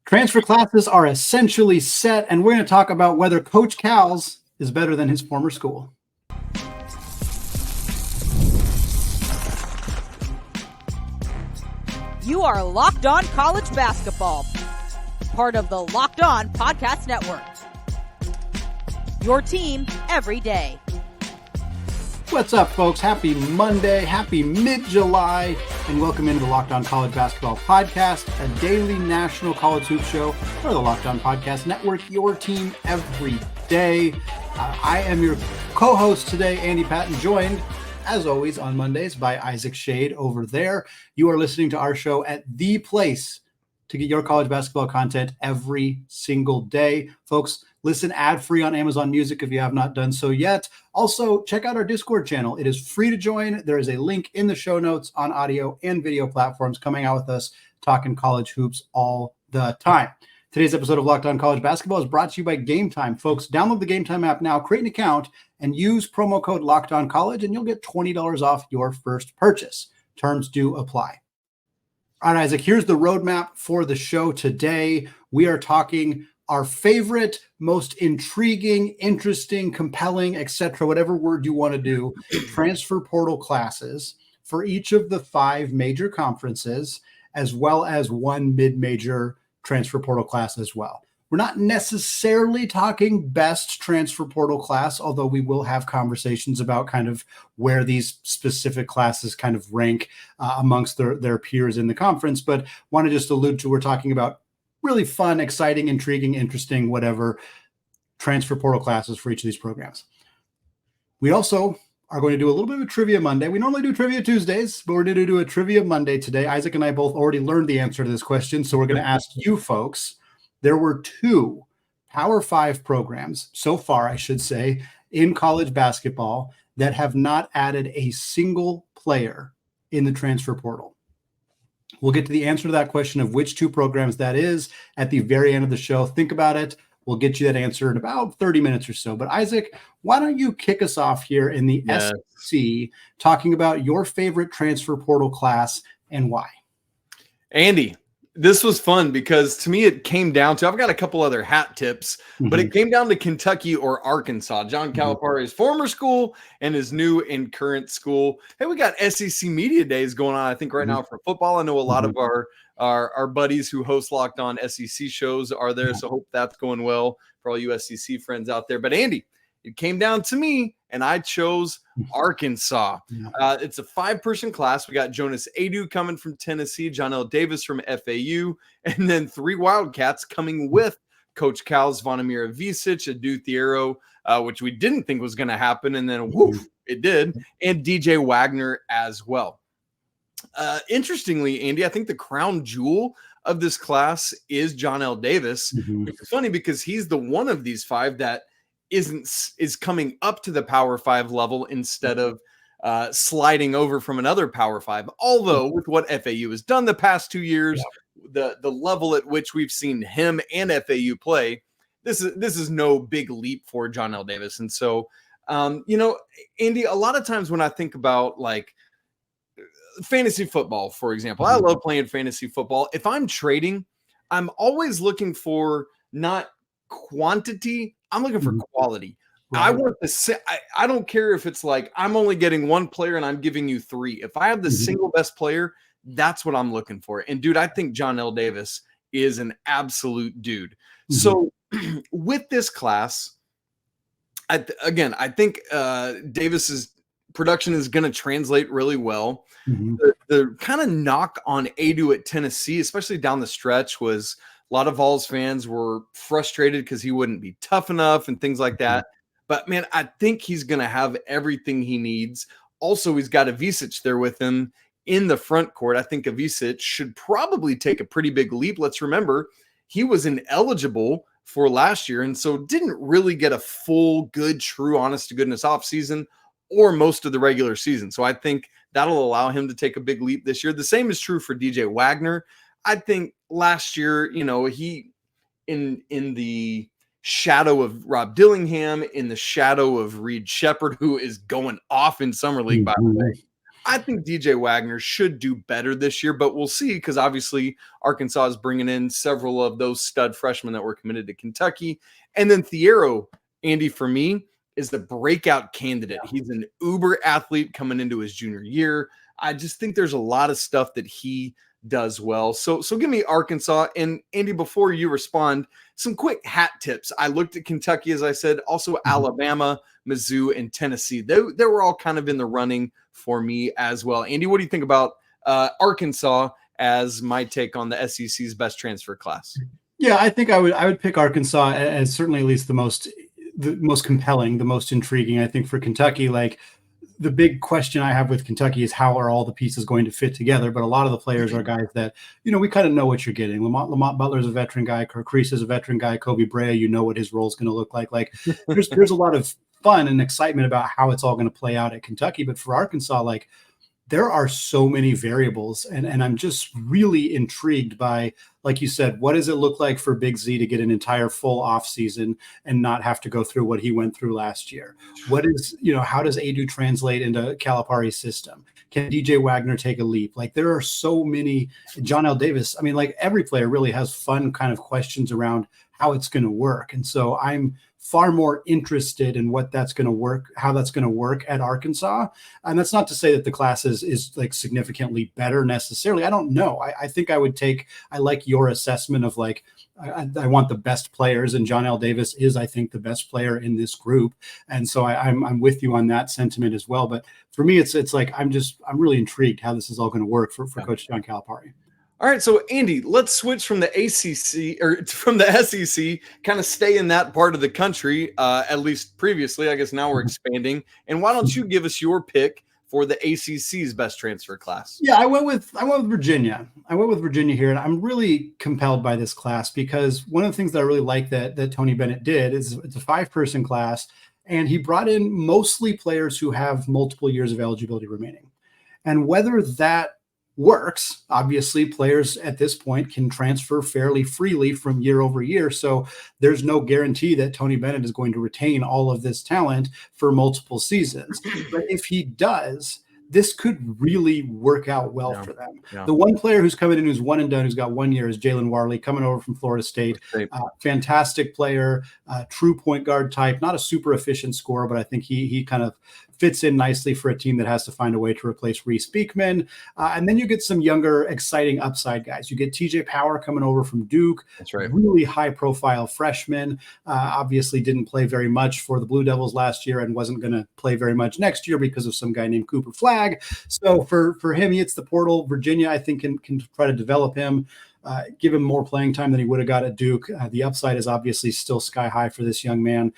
Transfer classes are essentially set, and we're going to talk about whether Coach Cal's is better than his former school. You are Locked On College Basketball, part of the Locked On Podcast Network. Your team every day. What's up, folks? Happy Monday, happy mid-July, and welcome into the Locked On College Basketball Podcast, a daily national college hoop show for the Locked On Podcast Network, your team every day. I am your co-host today, Andy Patton, joined, as always, on Mondays by Isaac Shade over there. You are listening to our show at the place to get your college basketball content every single day. Folks, listen ad-free on Amazon Music if you have not done so yet. Also, check out our Discord channel. It is free to join. There is a link in the show notes on audio and video platforms coming out with us, talking college hoops all the time. Today's episode of Locked On College Basketball is brought to you by Game Time. Folks, download the Game Time app now, create an account, and use promo code Locked On College, and you'll get $20 off your first purchase. Terms do apply. All right, Isaac, here's the roadmap for the show today. We are talking our favorite, most intriguing, interesting, compelling, etc., whatever word you want to do, transfer portal classes for each of the 5 major conferences, as well as one mid-major transfer portal class as well. We're not necessarily talking best transfer portal class, although we will have conversations about kind of where these specific classes kind of rank amongst their peers in the conference. But want to just allude to, we're talking about really fun, exciting, intriguing, interesting, whatever transfer portal classes for each of these programs. We also are going to do a little bit of a Trivia Monday. We normally do Trivia Tuesdays, but we're going to do a Trivia Monday today. Isaac and I both already learned the answer to this question, so we're going to ask you folks. There were 2 Power 5 programs so far, I should say, in college basketball that have not added a single player in the transfer portal. We'll get to the answer to that question of which 2 programs that is at the very end of the show. Think about it. We'll get you that answer in about 30 minutes or so. But Isaac, why don't you kick us off here in the SEC, talking about your favorite transfer portal class and why? Andy, this was fun because to me it came down to, I've got a couple other hat tips, but it came down to Kentucky or Arkansas. John Calipari's former school and his new and current school. Hey, we got SEC Media Days going on, I think, right now for football. I know a lot of our buddies who host Locked On SEC shows are there, so hope that's going well for all you SEC friends out there. But Andy, it came down to me, and I chose Arkansas. It's a 5-person class. We got Jonas Adu coming from Tennessee, John L. Davis from FAU, and then 3 Wildcats coming with Coach Cal's Zvonimir Ivisic, Adu Thiero, which we didn't think was going to happen, and then woof, it did, and DJ Wagner as well. Interestingly, Andy, I think the crown jewel of this class is John L. Davis, which is funny because he's the one of these 5 that is coming up to the Power 5 level instead of sliding over from another Power 5. Although with what FAU has done the past 2 years, the level at which we've seen him and FAU play, this is no big leap for John L. Davis. And so, Andy, a lot of times when I think about like fantasy football, for example, I love playing fantasy football. If I'm trading, I'm always looking for not quantity, I'm looking for quality. Right. I want to I don't care if it's like I'm only getting 1 player and I'm giving you 3. If I have the single best player, that's what I'm looking for. And dude, I think John L. Davis is an absolute dude. So with this class, I think Davis's production is going to translate really well. The kind of knock on Adu at Tennessee, especially down the stretch, was a lot of Vols fans were frustrated because he wouldn't be tough enough and things like that. But, man, I think he's going to have everything he needs. Also, he's got Ivisic there with him in the front court. I think Ivisic should probably take a pretty big leap. Let's remember, he was ineligible for last year and so didn't really get a full, good, true, honest-to-goodness offseason or most of the regular season. So I think that'll allow him to take a big leap this year. The same is true for DJ Wagner. I think last year, he in the shadow of Rob Dillingham, in the shadow of Reed Shepherd, who is going off in Summer League, by the way. I think DJ Wagner should do better this year, but we'll see because obviously Arkansas is bringing in several of those stud freshmen that were committed to Kentucky. And then Thiero, Andy, for me, is the breakout candidate. He's an uber athlete coming into his junior year. I just think there's a lot of stuff that he does well. So give me Arkansas. And Andy, before you respond, some quick hat tips. I looked at Kentucky, as I said, also Alabama, Mizzou, and Tennessee. They were all kind of in the running for me as well. Andy, what do you think about Arkansas as my take on the SEC's best transfer class? Yeah, I think I would pick Arkansas as certainly at least the most compelling, the most intriguing. I think for Kentucky, like the big question I have with Kentucky is how are all the pieces going to fit together? But a lot of the players are guys that, we kind of know what you're getting. Lamont Butler's a veteran guy. Kirk Reese is a veteran guy. Kobe Brea, what his role is going to look like. Like there's a lot of fun and excitement about how it's all going to play out at Kentucky. But for Arkansas, like there are so many variables. And I'm just really intrigued by, like you said, what does it look like for Big Z to get an entire full off season and not have to go through what he went through last year? What is, how does Adu translate into Calipari's system? Can DJ Wagner take a leap? Like there are so many, John L. Davis. I mean, like every player really has fun kind of questions around how it's going to work. And so I'm far more interested in what that's going to work, how that's going to work at Arkansas. And that's not to say that the class is like significantly better necessarily. I don't know. I think I like your assessment of like, I want the best players, and John L. Davis is, I think, the best player in this group. And so I'm with you on that sentiment as well. But for me, it's like, I'm really intrigued how this is all going to work for Coach John Calipari. All right, so Andy, let's switch from the ACC or from the SEC, kind of stay in that part of the country, at least previously. I guess now we're expanding. And why don't you give us your pick for the ACC's best transfer class? Yeah, I went with Virginia. I went with Virginia here, and I'm really compelled by this class because one of the things that I really like that Tony Bennett did is it's a 5-person class, and he brought in mostly players who have multiple years of eligibility remaining. And whether that works, obviously players at this point can transfer fairly freely from year over year. So there's no guarantee that Tony Bennett is going to retain all of this talent for multiple seasons. But if he does, this could really work out well for them. Yeah. The one player who's coming in who's one and done, who's got 1 year, is Jalen Warley, coming over from Florida State. Fantastic player, true point guard type, not a super efficient scorer, but I think he kind of fits in nicely for a team that has to find a way to replace Reese Beekman. And then you get some younger, exciting upside guys. You get TJ Power coming over from Duke. That's right. Really high-profile freshman. Obviously didn't play very much for the Blue Devils last year and wasn't going to play very much next year because of some guy named Cooper Flagg. So for him, he hits the portal. Virginia, I think, can try to develop him. Give him more playing time than he would have got at Duke. The upside is obviously still sky high for this young man.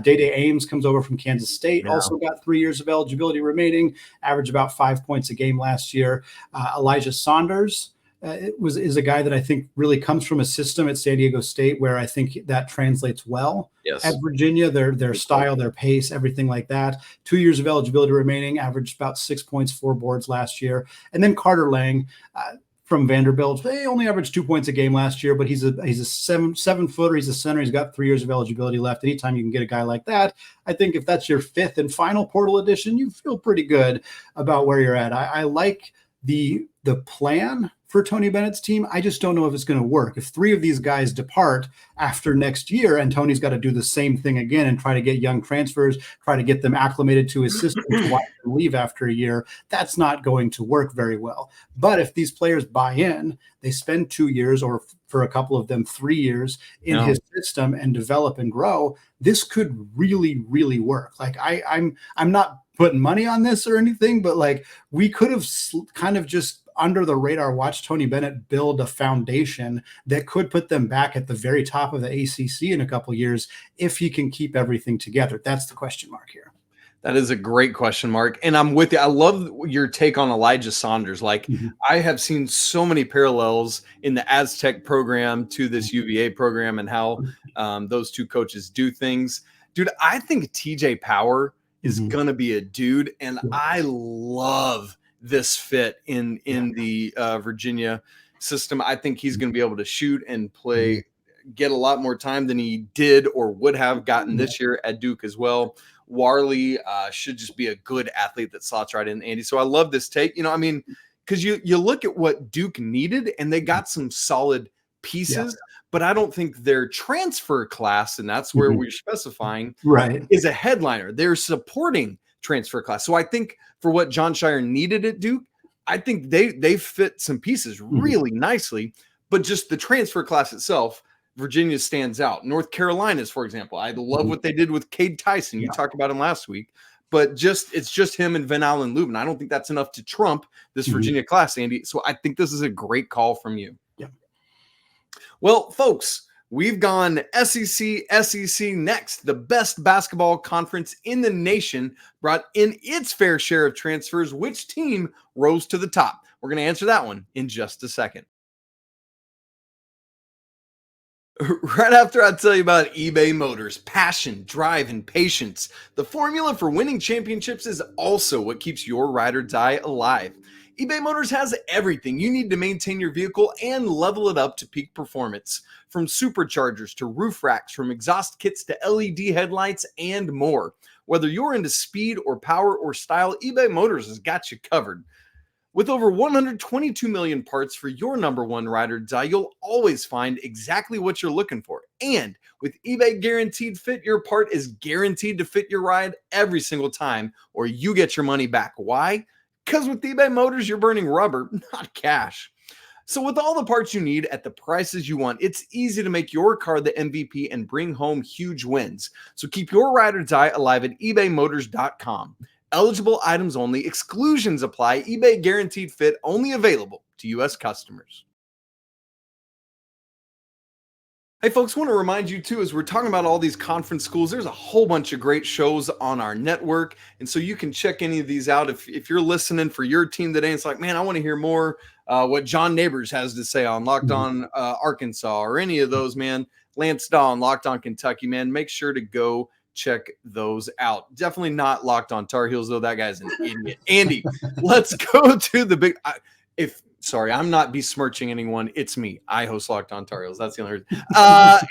Day-Day Ames comes over from Kansas State, also got 3 years of eligibility remaining, averaged about 5 points a game last year. Elijah Saunders is a guy that I think really comes from a system at San Diego State where I think that translates well. Yes. At Virginia, their style, their pace, everything like that. 2 years of eligibility remaining, averaged about 6 points, 4 boards last year. And then Carter Lang, from Vanderbilt, they only averaged 2 points a game last year, but he's a seven footer. He's a center. He's got 3 years of eligibility left. Anytime you can get a guy like that, I think if that's your 5th and final portal edition, you feel pretty good about where you're at. I like the plan for Tony Bennett's team. I just don't know if it's going to work. If 3 of these guys depart after next year and Tony's got to do the same thing again and try to get young transfers, try to get them acclimated to his system to watch them leave after a year, that's not going to work very well. But if these players buy in, they spend 2 years or for a couple of them 3 years in his system and develop and grow, this could really, really work. Like I'm not putting money on this or anything, but like we could have kind of just under the radar watch Tony Bennett build a foundation that could put them back at the very top of the ACC in a couple of years if he can keep everything together. That's the question mark here. That is a great question mark. And I'm with you. I love your take on Elijah Saunders. Like I have seen so many parallels in the Aztec program to this UVA program and how those two coaches do things. Dude, I think TJ Power is going to be a dude. And I love this fit in the Virginia system. I think he's going to be able to shoot and play, get a lot more time than he did or would have gotten this year at Duke as well. Warley should just be a good athlete that slots right in, Andy. So I love this take. Because you look at what Duke needed, and they got some solid pieces, but I don't think their transfer class, and that's where we're specifying, is a headliner. They're supporting transfer class. So I think for what John Shire needed at Duke, I think they fit some pieces really nicely, but just the transfer class itself, Virginia stands out. North Carolina's, for example, I love what they did with Cade Tyson. You talked about him last week, but it's just him and Van Allen Lubin. I don't think that's enough to trump this Virginia class, Andy. So I think this is a great call from you. Yeah. Well, folks, we've gone SEC next. The best basketball conference in the nation brought in its fair share of transfers. Which team rose to the top? We're going to answer that one in just a second. Right after I tell you about eBay Motors, passion, drive, and patience. The formula for winning championships is also what keeps your ride or die alive. eBay Motors has everything you need to maintain your vehicle and level it up to peak performance. From superchargers to roof racks, from exhaust kits to LED headlights, and more. Whether you're into speed or power or style, eBay Motors has got you covered. With over 122 million parts for your number one ride or die, you'll always find exactly what you're looking for. And with eBay Guaranteed Fit, your part is guaranteed to fit your ride every single time, or you get your money back. Why? Because with eBay Motors, you're burning rubber, not cash. So with all the parts you need at the prices you want, it's easy to make your car the MVP and bring home huge wins. So keep your ride or die alive at ebaymotors.com. Eligible items only. Exclusions apply. eBay Guaranteed Fit only available to U.S. customers. Hey, folks, want to remind you, too, as we're talking about all these conference schools, there's a whole bunch of great shows on our network. And so you can check any of these out. If you're listening for your team today, it's like, man, I want to hear more what John Neighbors has to say on Locked On Arkansas or any of those, man. Lance Daw on Locked On Kentucky, man. Make sure to go check those out. Definitely not Locked On Tar Heels, though. That guy's an idiot. Andy, let's go to the big sorry, I'm not besmirching anyone. It's me. I host Locked On Tar Heels. That's the only reason.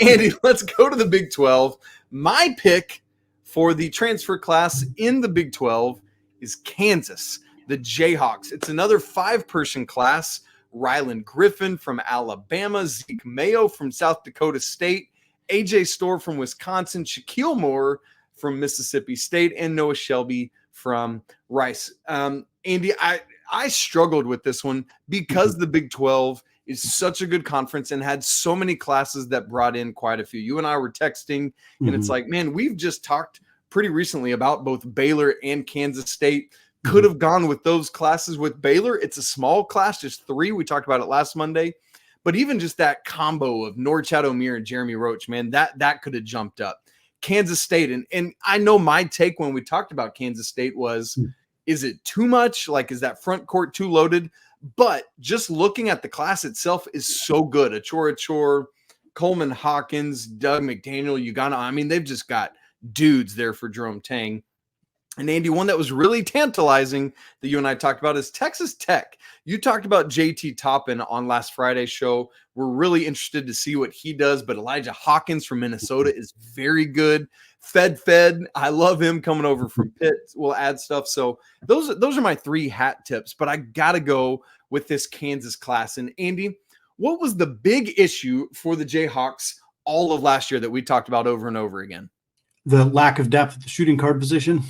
Andy, let's go to the Big 12. My pick for the transfer class in the Big 12 is Kansas, the Jayhawks. It's another 5-person class. Rylan Griffin from Alabama, Zeke Mayo from South Dakota State, AJ Storr from Wisconsin, Shaquille Moore from Mississippi State, and Noah Shelby from Rice. Andy, I struggled with this one because the Big 12 is such a good conference and had so many classes that brought in quite a few. You and I were texting, and it's like, man, we've just talked pretty recently about both Baylor and Kansas State. Could have gone with those classes. With Baylor, it's a small class, just 3. We talked about it last Monday. But even just that combo of Norchad Omier and Jeremy Roach, man, that could have jumped up. Kansas State, and I know my take when we talked about Kansas State was, is it too much? Like, is that front court too loaded? But just looking at the class itself is so good. Achor, Coleman Hawkins, Doug McDaniel, Ugana. I mean, they've just got dudes there for Jerome Tang. And Andy, one that was really tantalizing that you and I talked about is Texas Tech. You talked about JT Toppin on last Friday's show. We're really interested to see what he does, but Elijah Hawkins from Minnesota is very good. Fed, I love him coming over from Pitt. We'll add stuff. So those are my 3 hat tips, but I got to go with this Kansas class. And Andy, what was the big issue for the Jayhawks all of last year that we talked about over and over again? The lack of depth at the shooting guard position.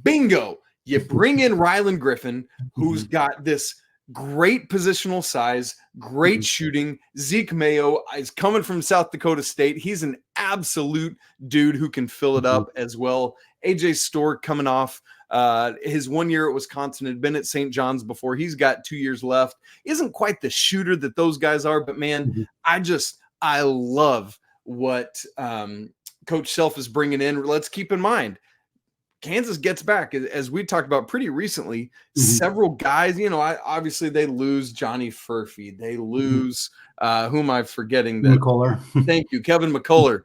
Bingo. You bring in Rylan Griffin, who's got this great positional size, great shooting. Zeke Mayo is coming from South Dakota State. He's an absolute dude who can fill it up as well. AJ Storr coming off his 1 year at Wisconsin, had been at St. John's before. He's got 2 years left. Isn't quite the shooter that those guys are, but man, I love what Coach Self is bringing in. Let's keep in mind, Kansas gets back, as we talked about pretty recently, several guys, obviously they lose Johnny Furphy. They lose, who am I forgetting? McCullough. Thank you, Kevin McCullough.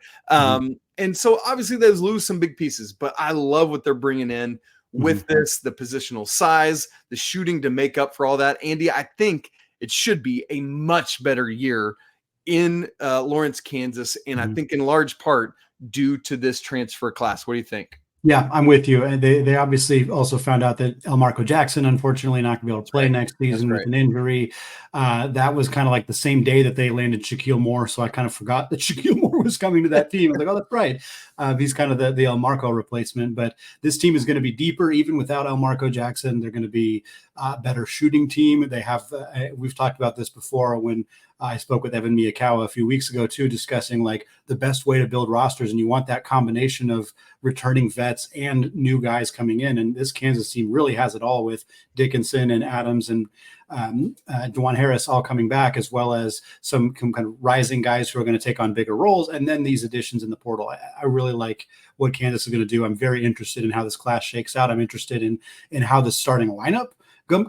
And so obviously they lose some big pieces, but I love what they're bringing in with this, the positional size, the shooting to make up for all that. Andy, I think it should be a much better year in Lawrence, Kansas, and I think in large part due to this transfer class. What do you think? Yeah, I'm with you. And they obviously also found out that Elmarco Jackson, unfortunately, not going to be able to play next That's season with right. an injury. That was kind of like the same day that they landed Shaquille Moore. So I kind of forgot that Shaquille Moore was coming to that team. I was like, oh, that's right. He's kind of the Elmarco replacement. But this team is going to be deeper, even without Elmarco Jackson. They're going to be a better shooting team. They have, we've talked about this before when I spoke with Evan Miyakawa a few weeks ago too, discussing like the best way to build rosters. And you want that combination of returning vets and new guys coming in. And this Kansas team really has it all with Dickinson and Adams and Dwan Harris all coming back, as well as some kind of rising guys who are going to take on bigger roles. And then these additions in the portal. I really like what Kansas is going to do. I'm very interested in how this class shakes out. I'm interested in how the starting lineup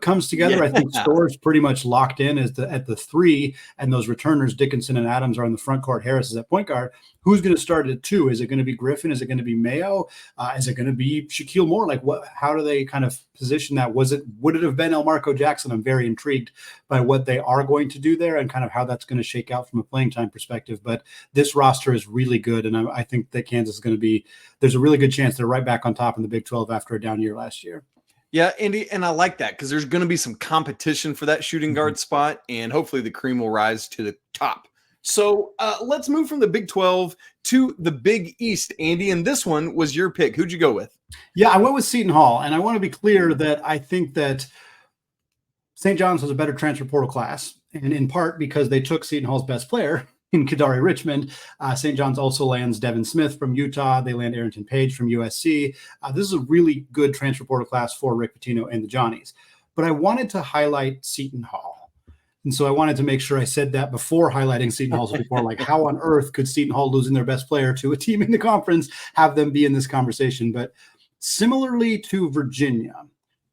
comes together. Yeah. I think Store's pretty much locked in as at the 3, and those returners, Dickinson and Adams, are in the front court. Harris is at point guard. Who's going to start at 2? Is it going to be Griffin? Is it going to be Mayo? Is it going to be Shaquille Moore? Like, what? How do they kind of position that? Would it have been Elmarco Jackson? I'm very intrigued by what they are going to do there and kind of how that's going to shake out from a playing time perspective. But this roster is really good, and I think that Kansas is going to be. There's a really good chance they're right back on top in the Big 12 after a down year last year. Yeah, Andy, and I like that because there's going to be some competition for that shooting guard spot, and hopefully the cream will rise to the top. So let's move from the Big 12 to the Big East, Andy, and this one was your pick. Who'd you go with? Yeah, I went with Seton Hall, and I want to be clear that I think that St. John's was a better transfer portal class, and in part because they took Seton Hall's best player in Kadari Richmond. St. John's also lands Devin Smith from Utah. They land Arrington Page from USC. This is a really good transfer portal class for Rick Pitino and the Johnnies. But I wanted to highlight Seton Hall. And so I wanted to make sure I said that before highlighting Seton Hall. So before, like, how on earth could Seton Hall, losing their best player to a team in the conference, have them be in this conversation? But similarly to Virginia,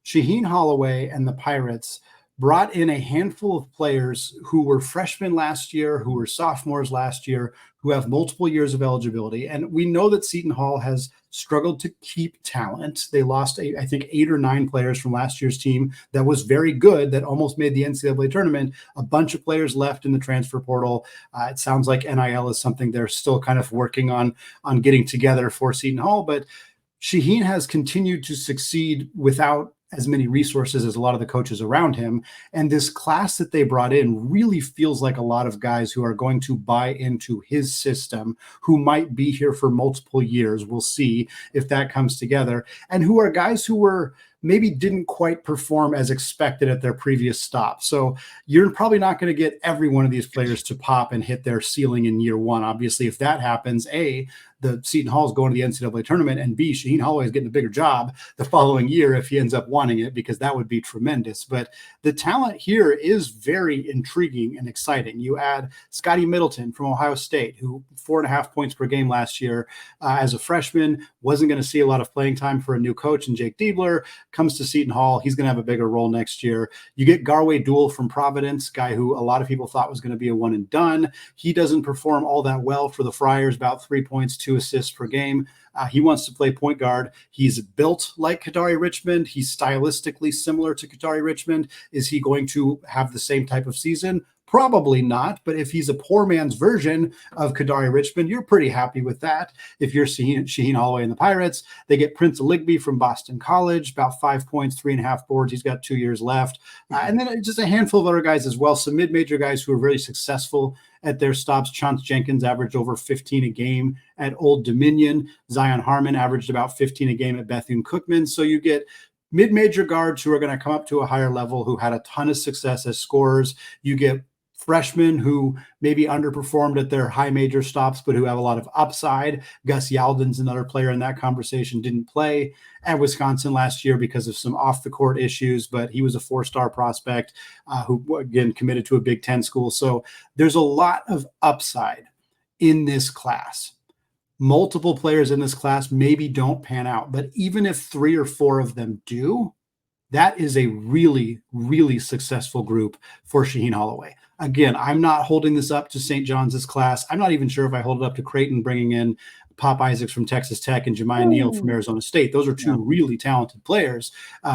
Shaheen Holloway and the Pirates brought in a handful of players who were freshmen last year, who were sophomores last year, who have multiple years of eligibility. And we know that Seton Hall has struggled to keep talent. They lost, I think, 8 or 9 players from last year's team that was very good, that almost made the NCAA tournament. A bunch of players left in the transfer portal. It sounds like NIL is something they're still kind of working on getting together for Seton Hall. But Shaheen has continued to succeed without as many resources as a lot of the coaches around him. And this class that they brought in really feels like a lot of guys who are going to buy into his system, who might be here for multiple years. We'll see if that comes together. And who are guys who were maybe didn't quite perform as expected at their previous stop. So you're probably not going to get every one of these players to pop and hit their ceiling in year one. Obviously, if that happens, A, the Seton Hall is going to the NCAA tournament, and B, Shaheen Holloway is getting a bigger job the following year if he ends up wanting it, because that would be tremendous. But the talent here is very intriguing and exciting. You add Scotty Middleton from Ohio State, who 4.5 points per game last year as a freshman, wasn't going to see a lot of playing time for a new coach, and Jake Diebler comes to Seton Hall. He's going to have a bigger role next year. You get Garway Duel from Providence, guy who a lot of people thought was going to be a one and done. He doesn't perform all that well for the Friars, about 3 points, 2 assists per game. He wants to play point guard. He's built like Kadari Richmond. He's stylistically similar to Kadari Richmond. Is he going to have the same type of season? Probably not, but if he's a poor man's version of Kadari Richmond, you're pretty happy with that. If you're Shaheen Holloway and the Pirates, they get Prince Aligby from Boston College, about 5 points, 3.5 boards. He's got 2 years left. And then just a handful of other guys as well, some mid-major guys who are very successful at their stops. Chance Jenkins averaged over 15 a game at Old Dominion. Zion Harmon averaged about 15 a game at Bethune-Cookman. So you get mid-major guards who are going to come up to a higher level, who had a ton of success as scorers. You get freshmen who maybe underperformed at their high major stops, but who have a lot of upside. Gus Yalden's another player in that conversation, didn't play at Wisconsin last year because of some off the court issues, but he was a 4-star prospect who, again, committed to a Big Ten school. So there's a lot of upside in this class. Multiple players in this class maybe don't pan out, but even if 3 or 4 of them do, that is a really, really successful group for Shaheen Holloway. Again, I'm not holding this up to St. John's class. I'm not even sure if I hold it up to Creighton, bringing in Pop Isaacs from Texas Tech and Jemiah Neal from Arizona State. Those are 2 really talented players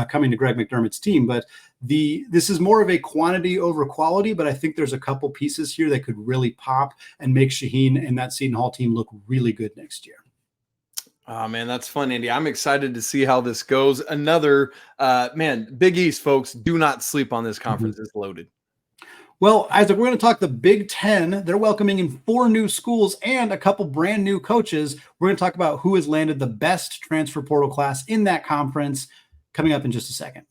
coming to Greg McDermott's team. But this is more of a quantity over quality, but I think there's a couple pieces here that could really pop and make Shaheen and that Seton Hall team look really good next year. Oh man, that's fun, Andy. I'm excited to see how this goes. Another Big East folks, do not sleep on this conference. It's loaded. Well, Isaac, we're going to talk the Big Ten. They're welcoming in 4 new schools and a couple brand new coaches. We're going to talk about who has landed the best transfer portal class in that conference coming up in just a second.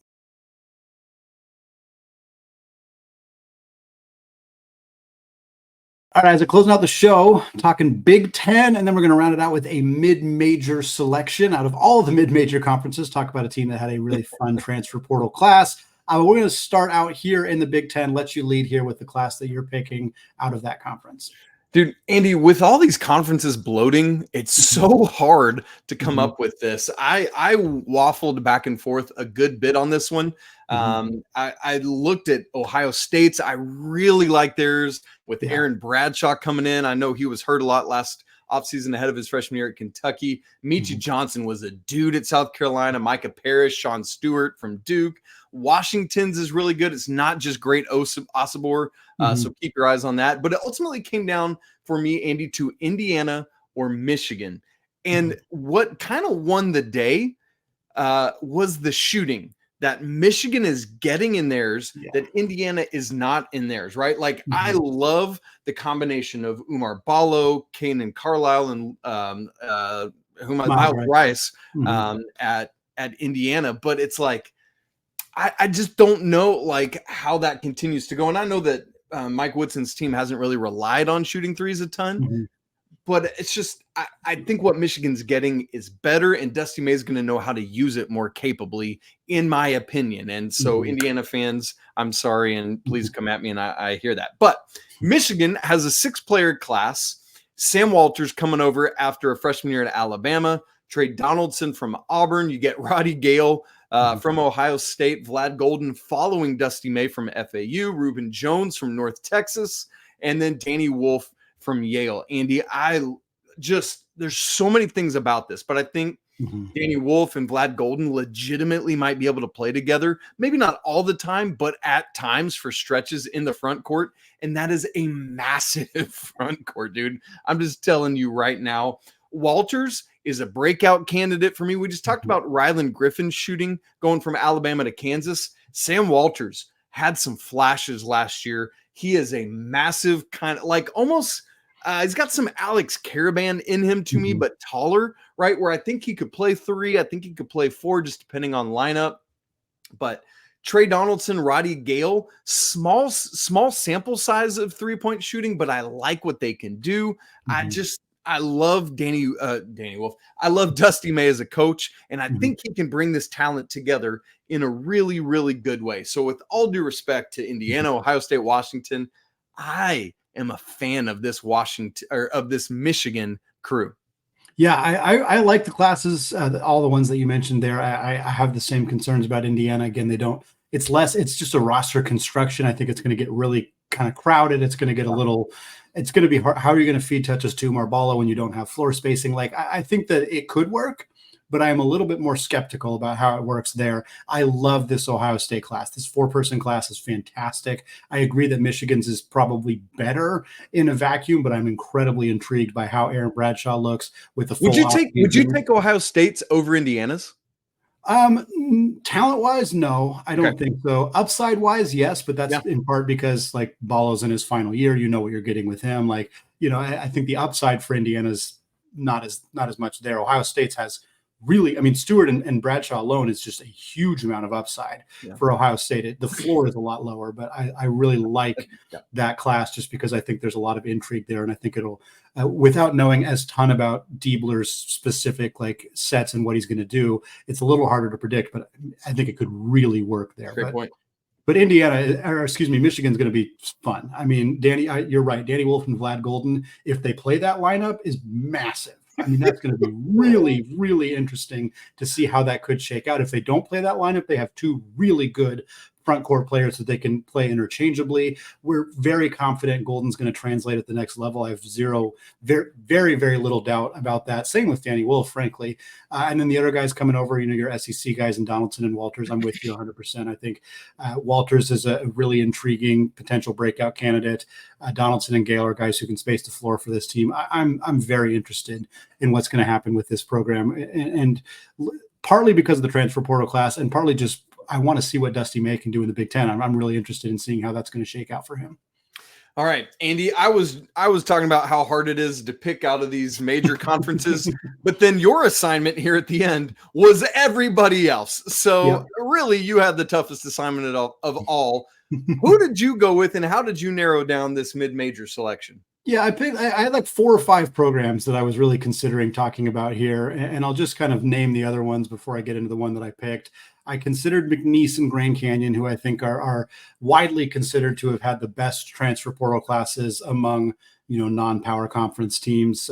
All right, Isaac, closing out the show, talking Big Ten, and then we're going to round it out with a mid-major selection out of all of the mid-major conferences. Talk about a team that had a really fun transfer portal class. We're going to start out here in the Big Ten, let you lead here with the class that you're picking out of that conference. Dude, Andy, with all these conferences bloating, it's so hard to come up with this. I waffled back and forth a good bit on this one. I looked at Ohio State's. I really like theirs with Aaron Bradshaw coming in. I know he was hurt a lot last offseason ahead of his freshman year at Kentucky. Michi Johnson was a dude at South Carolina. Micah Parrish, Sean Stewart from Duke. Washington's is really good. It's not just great Osibor, so keep your eyes on that. But it ultimately came down for me, Andy, to Indiana or Michigan. And what kind of won the day was the shooting that Michigan is getting in theirs that Indiana is not in theirs, right? Like, I love the combination of Umar Ballo, Kanan Carlisle, and Miles Rice at Indiana. But it's like, I just don't know like how that continues to go. And I know that Mike Woodson's team hasn't really relied on shooting threes a ton, but it's just, I think what Michigan's getting is better, and Dusty May is going to know how to use it more capably, in my opinion. And so Indiana fans, I'm sorry, and please come at me, and I hear that. But Michigan has a 6-player class. Sam Walters coming over after a freshman year at Alabama. Trey Donaldson from Auburn. You get Roddy Gale from Ohio State, Vlad Golden following Dusty May from FAU, Reuben Jones from North Texas, and then Danny Wolf from Yale. Andy, there's so many things about this, but I think Danny Wolf and Vlad Golden legitimately might be able to play together. Maybe not all the time, but at times for stretches in the front court. And that is a massive front court, dude. I'm just telling you right now, Walters is a breakout candidate for me. We just talked about Ryland Griffin's shooting going from Alabama to Kansas. Sam Walters had some flashes last year. He is a massive kind of like almost he's got some Alex Caravan in him to me, but taller, right? Where I think he could play 3. I think he could play 4, just depending on lineup. But Trey Donaldson, Roddy Gale, small sample size of 3-point shooting, but I like what they can do. I love Danny Wolf. I love Dusty May as a coach, and I think he can bring this talent together in a really, really good way. So with all due respect to Indiana, Ohio State, Washington, I am a fan of this Michigan crew. Yeah, I like the classes, all the ones that you mentioned there. I have the same concerns about Indiana. Again, it's just a roster construction. I think it's going to get really kind of crowded. It's going to get it's going to be hard. How are you going to feed touches to Marbala when you don't have floor spacing? Like, I think that it could work, but I am a little bit more skeptical about how it works there. I love this Ohio State class. This 4-person class is fantastic. I agree that Michigan's is probably better in a vacuum, but I'm incredibly intrigued by how Aaron Bradshaw looks with the full. Would you take Ohio State's over Indiana's? Talent-wise, no, I don't think so. Upside-wise, yes, but that's in part because like Ballo's in his final year. You know what you're getting with him. Like, I think the upside for Indiana's not as much there. Ohio State's has really, I mean, Stewart and Bradshaw alone is just a huge amount of upside for Ohio State. The floor is a lot lower, but I really like that class just because I think there's a lot of intrigue there. And I think it'll, without knowing as ton about Diebler's specific like sets and what he's going to do, it's a little harder to predict, but I think it could really work there. Great point. But Michigan's going to be fun. I mean, you're right. Danny Wolf and Vlad Golden, if they play that lineup, is massive. I mean, that's going to be really, really interesting to see how that could shake out. If they don't play that lineup, they have 2 really good front court players that they can play interchangeably. We're very confident Golden's going to translate at the next level. I have very, very little doubt about that. Same with Danny Wolf, frankly. And then the other guys coming over, your SEC guys in Donaldson and Walters, I'm with you 100%. I think Walters is a really intriguing potential breakout candidate. Donaldson and Gale are guys who can space the floor for this team. I'm very interested in what's going to happen with this program, and partly because of the transfer portal class, and partly just I want to see what Dusty May can do in the Big Ten. I'm really interested in seeing how that's going to shake out for him. All right, Andy, I was talking about how hard it is to pick out of these major conferences, but then your assignment here at the end was everybody else. So really, you had the toughest assignment of all. Who did you go with, and how did you narrow down this mid-major selection? Yeah, I had like 4 or 5 programs that I was really considering talking about here, and I'll just kind of name the other ones before I get into the one that I picked. I considered McNeese and Grand Canyon, who I think are widely considered to have had the best transfer portal classes among, non-power conference teams.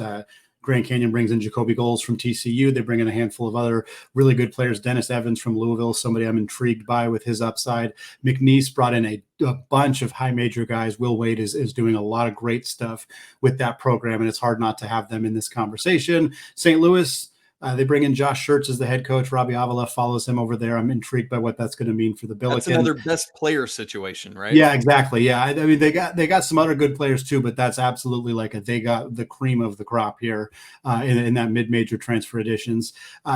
Grand Canyon brings in Jacoby Goals from TCU. They bring in a handful of other really good players. Dennis Evans from Louisville, somebody I'm intrigued by with his upside. McNeese brought in a bunch of high major guys. Will Wade is doing a lot of great stuff with that program, and it's hard not to have them in this conversation. St. Louis, they bring in Josh Schertz as the head coach. Robbie Avila follows him over there. I'm intrigued by what that's going to mean for the Billikens. That's another best player situation, right? Yeah, exactly. Yeah, I mean they got some other good players too, but that's absolutely they got the cream of the crop here in that mid-major transfer additions.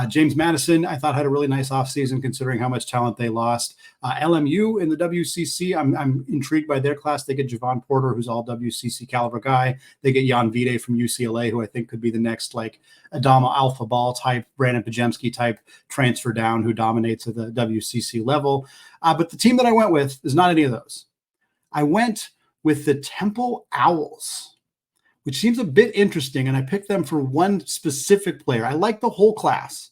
James Madison, I thought had a really nice offseason considering how much talent they lost. LMU in the WCC, I'm intrigued by their class. They get Javon Porter, who's all WCC caliber guy. They get Jan Vide from UCLA, who I think could be the next Adama Alpha Ball type, Brandon Pajemski type transfer down who dominates at the WCC level. But the team that I went with is not any of those. I went with the Temple Owls, which seems a bit interesting, and I picked them for one specific player. I like the whole class,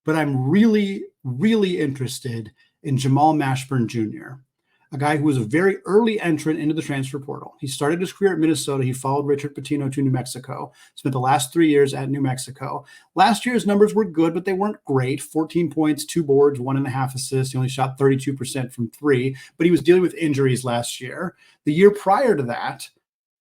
but I'm really, really interested in Jamal Mashburn Jr., a guy who was a very early entrant into the transfer portal. He started his career at Minnesota. He followed Richard Pitino to New Mexico, spent the last 3 years at New Mexico. Last year's numbers were good, but they weren't great. 14 points, 2 boards, 1.5 assists. He only shot 32% from 3, but he was dealing with injuries last year. The year prior to that,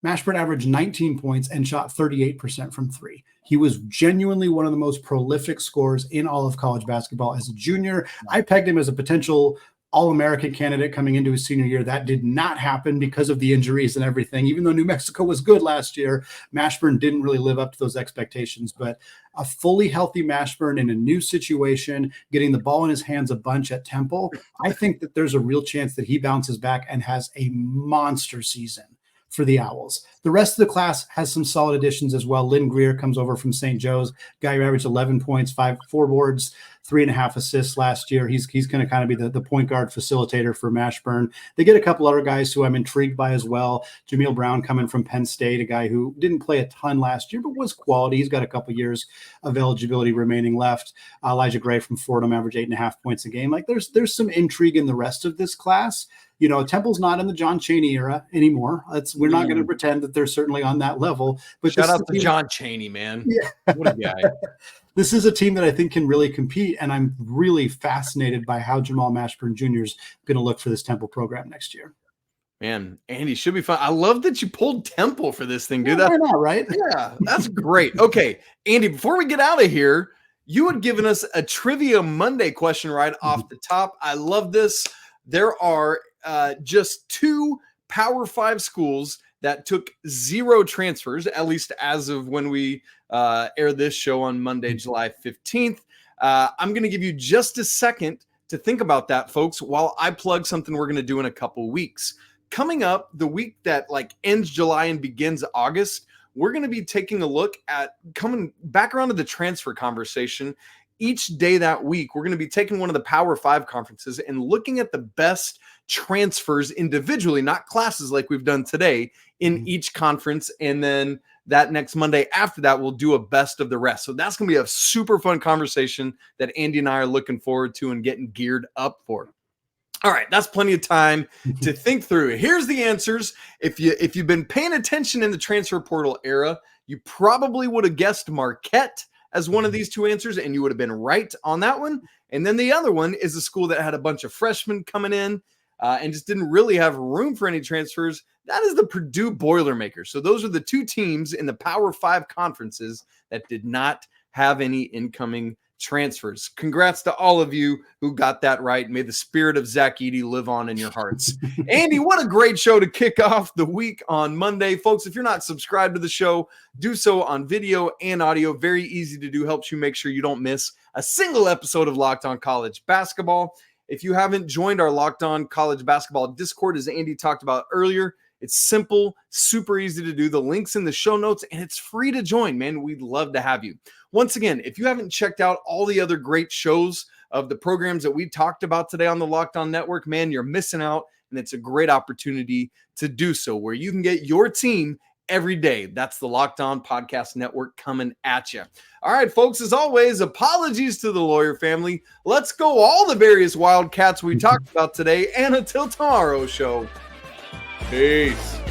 Mashburn averaged 19 points and shot 38% from 3. He was genuinely one of the most prolific scorers in all of college basketball as a junior. I pegged him as a potential All-American candidate coming into his senior year. That did not happen because of the injuries and everything. Even though New Mexico was good last year, Mashburn didn't really live up to those expectations. But a fully healthy Mashburn in a new situation, getting the ball in his hands a bunch at Temple, I think that there's a real chance that he bounces back and has a monster season for the Owls. The rest of the class has some solid additions as well. Lynn Greer comes over from St. Joe's, guy who averaged 11 points, 4 boards, 3.5 assists last year. He's going to kind of be the point guard facilitator for Mashburn. They get a couple other guys who I'm intrigued by as well. Jameel Brown coming from Penn State, a guy who didn't play a ton last year, but was quality. He's got a couple years of eligibility remaining left. Elijah Gray from Fordham averaged 8.5 points a game. There's some intrigue in the rest of this class. Temple's not in the John Chaney era anymore. We're not going to pretend that they're certainly on that level. But shout out to John Chaney, man. Yeah. What a guy. This is a team that I think can really compete, and I'm really fascinated by how Jamal Mashburn Jr. is going to look for this Temple program next year. Man, Andy, should be fun. I love that you pulled Temple for this thing, dude. Yeah, why not, right? Yeah, that's great. Okay, Andy, before we get out of here, you had given us a Trivia Monday question right off the top. I love this. There are just 2 Power 5 schools that took 0 transfers, at least as of when we air this show on Monday, July 15th. I'm going to give you just a second to think about that, folks, while I plug something we're going to do in a couple weeks. Coming up, the week that ends July and begins August, we're going to be taking a look at coming back around to the transfer conversation. Each day that week, we're going to be taking one of the Power 5 conferences and looking at the best transfers individually, not classes like we've done today, in each conference. And then that next Monday after that, we'll do a best of the rest. So that's going to be a super fun conversation that Andy and I are looking forward to and getting geared up for. All right, that's plenty of time to think through. Here's the answers. If you've been paying attention in the transfer portal era, you probably would have guessed Marquette as one of these 2 answers, and you would have been right on that one. And then the other one is a school that had a bunch of freshmen coming in. and just didn't really have room for any transfers, that is the Purdue Boilermakers. So those are the two teams in the Power 5 conferences that did not have any incoming transfers. Congrats to all of you who got that right. May the spirit of Zach Edey live on in your hearts. Andy, what a great show to kick off the week on Monday. Folks, if you're not subscribed to the show, do so on video and audio. Very easy to do. Helps you make sure you don't miss a single episode of Locked On College Basketball. If you haven't joined our Locked On College Basketball Discord, as Andy talked about earlier, it's simple, super easy to do. The link's in the show notes, and it's free to join, man. We'd love to have you. Once again, if you haven't checked out all the other great shows of the programs that we talked about today on the Locked On Network, man, you're missing out, and it's a great opportunity to do so, where you can get your team every day. That's the Locked On Podcast Network coming at you. All right, folks, as always, apologies to the lawyer family. Let's go all the various Wildcats we talked about today, and until tomorrow's show, peace.